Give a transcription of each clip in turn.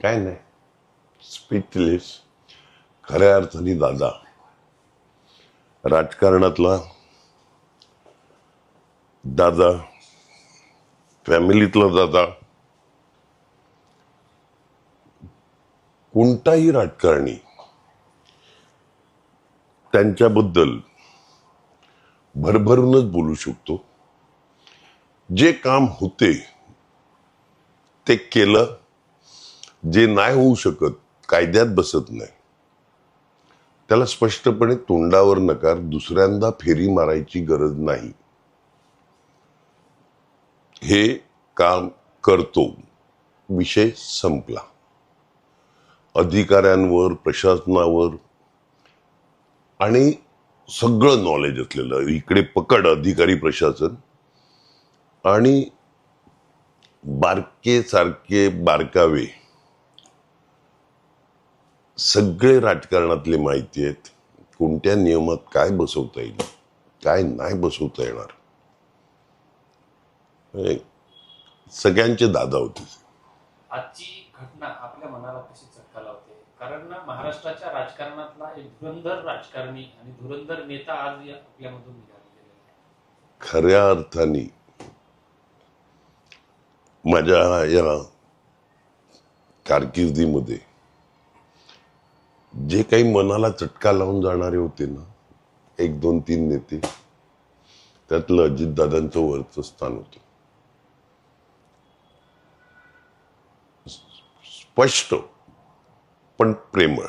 काय नाही, स्पीचलेस. खऱ्या अर्थाने दादा राजकारणातला दादा, फॅमिलीतला दादा. कोणताही राजकारणी त्यांच्याबद्दल भरभरूनच बोलू शकतो. जे काम होते ते केलं, जे नाही होऊ शकत, कायद्यात बसत नाही, त्याला स्पष्टपणे तोंडावर नकार. दुसऱ्यांदा फेरी मारायची गरज नाही. हे काम करतो, विषय संपला. अधिकाऱ्यांवर, प्रशासनावर आणि सगळं नॉलेज असलेलं इकडे पकड अधिकारी, प्रशासन आणि बारके सारखे बारकावे सगळे राजकारणातले माहिती आहेत. कोणत्या नियमात काय बसवता येईल, काय नाही बसवता येणार, सगळ्यांचे दादा होते. आजची घटना आपल्या मनाला कशी चटका लावते? कारण महाराष्ट्राच्या राजकारणातला एक धुरंधर राजकारणी आणि धुरंधर नेता आज आपल्यामधून निघालेला आहे. खऱ्या अर्थाने माझ्या या कारकिर्दीमध्ये जे काही मनाला चटका लावून जाणारे होते ना, 1, 2, 3 नेते, त्यातलं अजितदादांचं वरचं स्थान होतं. स्पष्ट पण प्रेमळ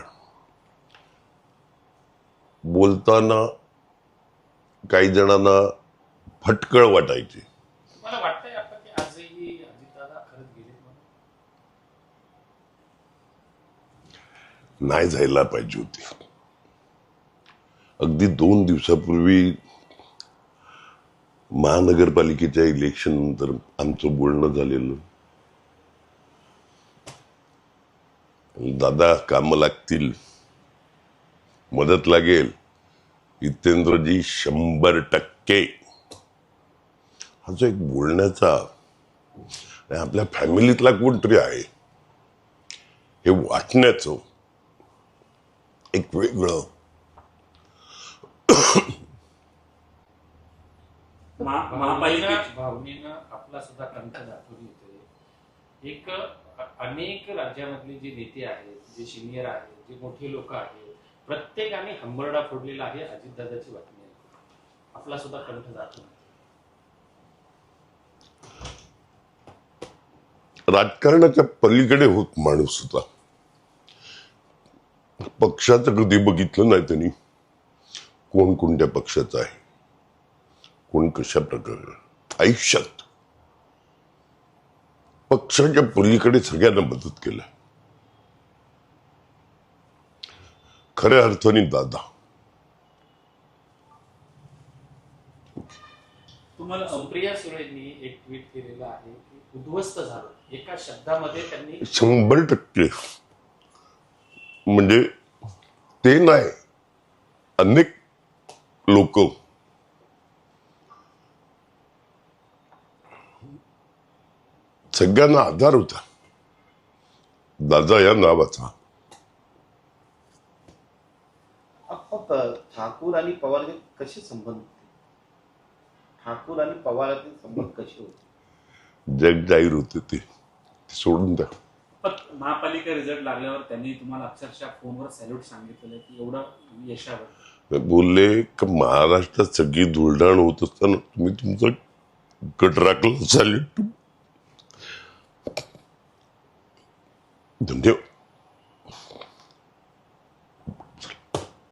बोलताना काही जणांना फटकळ वाटायची. मला वाटतंय आता की आजही अजितदादा खरंच गेलेत म्हणून. नाही जायला पाहिजे होते. अगदी 2 दिवसापूर्वी महानगरपालिकेच्या इलेक्शन नंतर आमचं बोलणं झालेलं. दादा कामं लागतील, मदत लागेल, जितेंद्रजी 100%. हा जो एक बोलण्याचा, आपल्या फॅमिलीतला कोणतरी आहे हे वाटण्याचं एक वेगळं. भावनेनं आपला सुद्धा कंठ दाखवली होते. एक अनेक राज्यामधले जे नेते आहेत, जे सिनियर आहेत, जे मोठे लोक आहेत, प्रत्येकाने हंबरडा फोडलेला आहे अजितदादाची बातमी आहे. आपला सुद्धा कंठ दाखवला. राजकारणाच्या पलीकडे होत माणूस होता. पक्षाचं कधी बघितलं नाही त्यांनी, कोण कोणत्या पक्षाचा आहे, कोण कशा प्रकारे. आयुष्यात पक्षाच्या पलीकडे सगळ्यांना मदत केलं. खऱ्या अर्थाने दादा. तुम्हाला सुप्रिया सुळेंनी एक ट्विट केलेलं आहे की उद्ध्वस्त झालं. एका शब्दामध्ये त्यांनी 100%. म्हणजे ते नाही, अनेक लोक सगळ्यांना आधार होता दादा या नावाचा. ठाकूर आणि पवार कसे संबंध होते? ठाकूर आणि पवाराचे संबंध कसे होते? जग जाहीर होते ते सोडून द्या. पण महापालिका रिझल्ट लागल्यावर त्यांनी तुम्हाला अक्षरशः फोनवर सॅल्यूट सांगितलेलं की एवढं यशावर बोलले का महाराष्ट्रात सगळी धुळधाण होत असताना तुम्ही तुमचा गट राखला. सॅल्यूट. धन्यवाद.